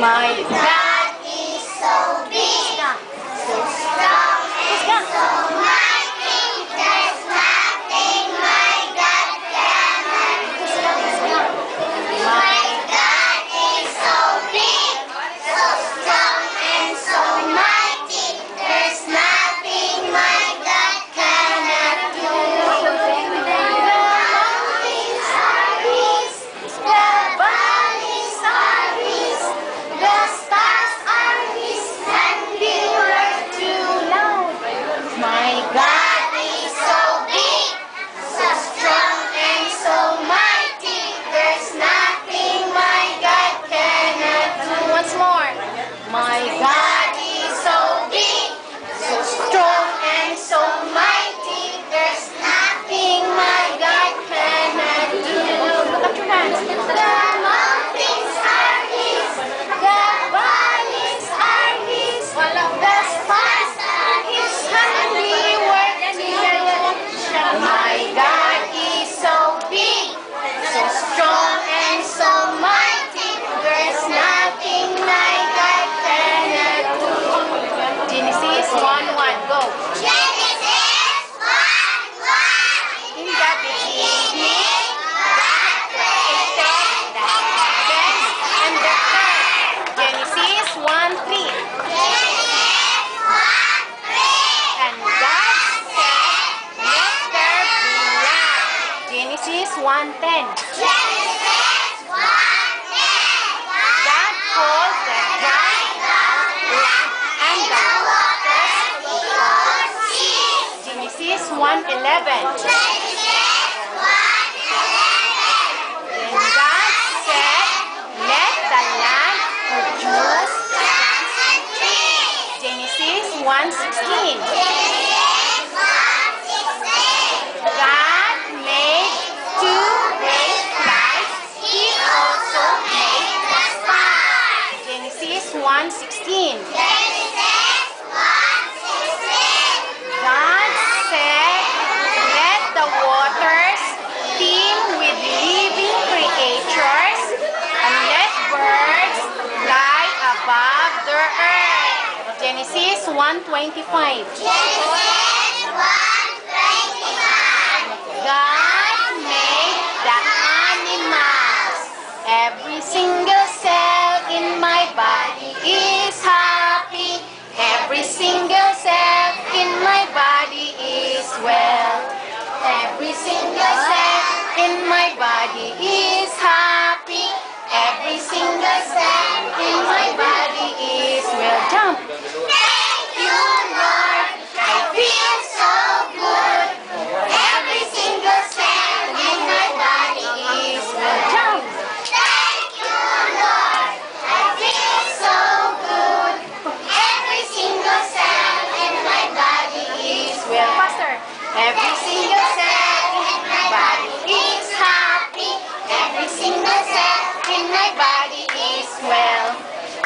My God is so big, so strong and so mighty. There's nothing my God cannot do. My God is so big, so strong and so mighty. There's nothing my God cannot do. The mountains are His, the valleys are His, the stars are His, and the earth too loud. My God is so big, so strong and so mighty. There's nothing my God cannot do. Once more. My God is so big, so strong and so mighty. There's nothing my God cannot do. Look at your hands. The mountains are His, the valleys are His, the stars are His handiwork too. My God is so big, so strong and so mighty. There's nothing my God cannot do. Genesis 1:1, go. Genesis 1:1. In the beginning, God created the heavens and the earth. Genesis 1:3. Genesis 1:3. And God said, "Let there be light." Genesis 1:10. Genesis 1:10. God called the dry ground land and the waters called seas. Genesis 1:11. Genesis 1:11. Then God said, "Let the land produce plants and trees." Genesis 1:16. Genesis 1:16. God made two great lights. He also made the stars. Genesis 1:16. Genesis 1:16. God said, "Let the waters fill with living creatures, and let birds fly above the earth." Genesis 1:25. Genesis 1:25. God made the animals. Every single cell in my body is happy. Every single cell in my body is well. Every single cell in my body is happy. Every single cell in my body is well. Jump. Thank you, Lord. I feel so good. Every single cell in my body is well. Jump. Thank you, Lord. I feel so good. Every single cell in my body is well. Faster. Every single cell in my body is happy. Every single cell in my body is well.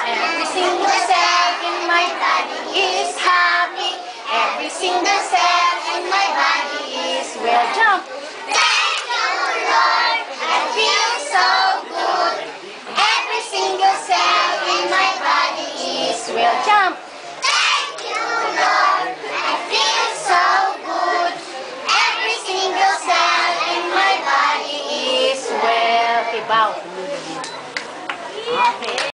Every single cell in my body is happy. Every single cell in my body is well. Jump. Thank you, Lord. I feel so good. Every single cell in my body is well. Jump.